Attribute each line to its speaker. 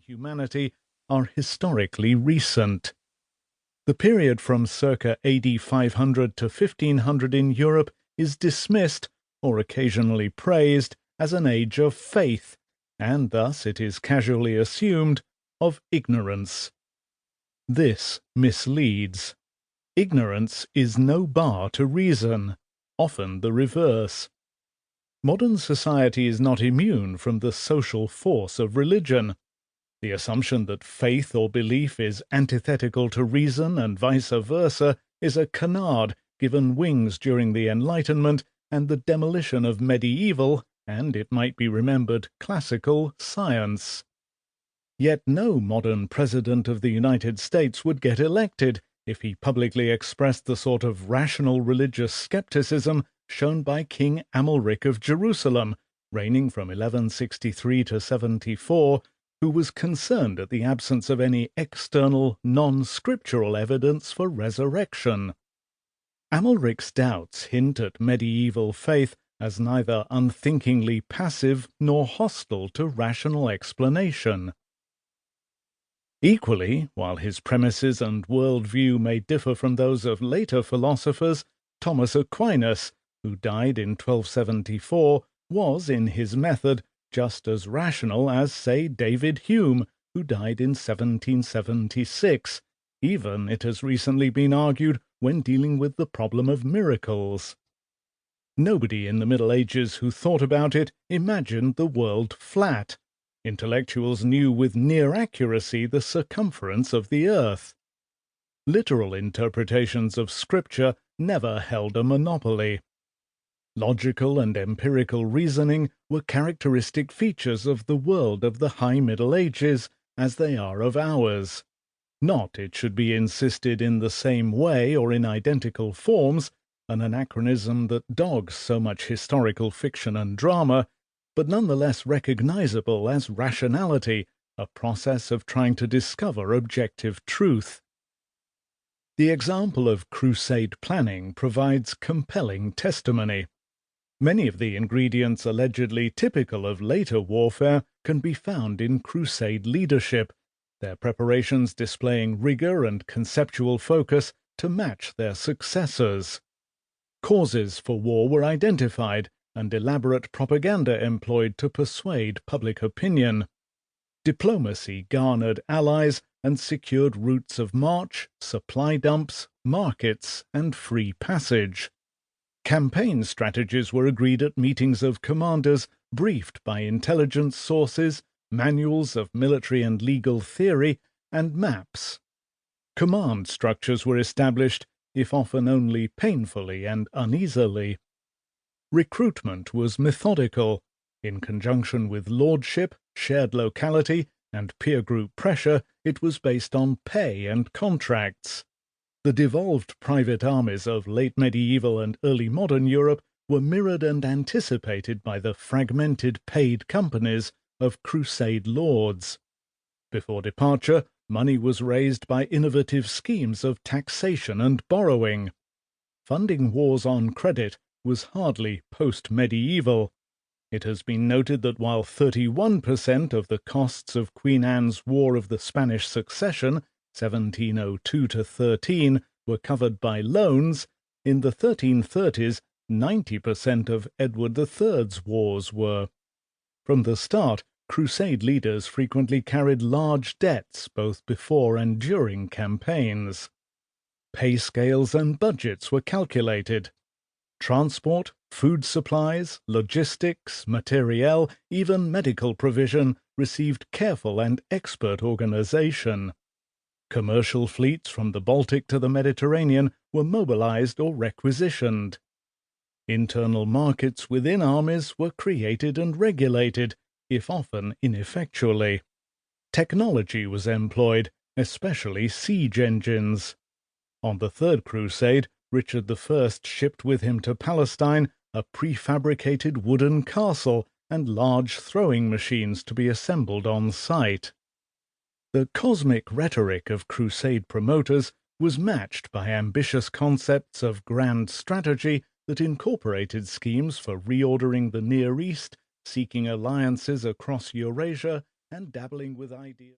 Speaker 1: humanity are historically recent. The period from circa AD 500 to 1500 in Europe is dismissed, or occasionally praised, as an age of faith, and thus it is casually assumed, of ignorance. This misleads. Ignorance is no bar to reason, often the reverse. Modern society is not immune from the social force of religion. The assumption that faith or belief is antithetical to reason and vice versa is a canard given wings during the Enlightenment and the demolition of medieval, and it might be remembered, classical science. Yet no modern president of the United States would get elected if he publicly expressed the sort of rational religious skepticism shown by King Amalric of Jerusalem, reigning from 1163 to 74, who was concerned at the absence of any external, non-scriptural evidence for resurrection. Amalric's doubts hint at medieval faith as neither unthinkingly passive nor hostile to rational explanation. Equally, while his premises and worldview may differ from those of later philosophers, Thomas Aquinas, who died in 1274, was, in his method, just as rational as, say, David Hume, who died in 1776, even, it has recently been argued, when dealing with the problem of miracles. Nobody in the Middle Ages who thought about it imagined the world flat. Intellectuals knew with near accuracy the circumference of the earth. Literal interpretations of Scripture never held a monopoly. Logical and empirical reasoning were characteristic features of the world of the High Middle Ages, as they are of ours. Not, it should be insisted, in the same way or in identical forms, an anachronism that dogs so much historical fiction and drama, but nonetheless recognizable as rationality, a process of trying to discover objective truth. The example of Crusade planning provides compelling testimony. Many of the ingredients allegedly typical of later warfare can be found in Crusade leadership, their preparations displaying rigor and conceptual focus to match their successors. Causes for war were identified, and elaborate propaganda employed to persuade public opinion. Diplomacy garnered allies and secured routes of march, supply dumps, markets, and free passage. Campaign strategies were agreed at meetings of commanders, briefed by intelligence sources, manuals of military and legal theory, and maps. Command structures were established, if often only painfully and uneasily. Recruitment was methodical. In conjunction with lordship, shared locality, and peer group pressure, it was based on pay and contracts. The devolved private armies of late medieval and early modern Europe were mirrored and anticipated by the fragmented paid companies of Crusade lords. Before departure, money was raised by innovative schemes of taxation and borrowing. Funding wars on credit was hardly post-medieval. It has been noted that while 31% of the costs of Queen Anne's War of the Spanish Succession, 1702 to 13, were covered by loans, in the 1330s 90% of Edward III's wars were. From the start, Crusade leaders frequently carried large debts both before and during campaigns. Pay scales and budgets were calculated. Transport, food supplies, logistics, materiel, even medical provision received careful and expert organization. Commercial fleets from the Baltic to the Mediterranean were mobilized or requisitioned. Internal markets within armies were created and regulated, if often ineffectually. Technology was employed, especially siege engines. On the Third Crusade, Richard I shipped with him to Palestine a prefabricated wooden castle and large throwing machines to be assembled on site. The cosmic rhetoric of Crusade promoters was matched by ambitious concepts of grand strategy that incorporated schemes for reordering the Near East, seeking alliances across Eurasia, and dabbling with ideas.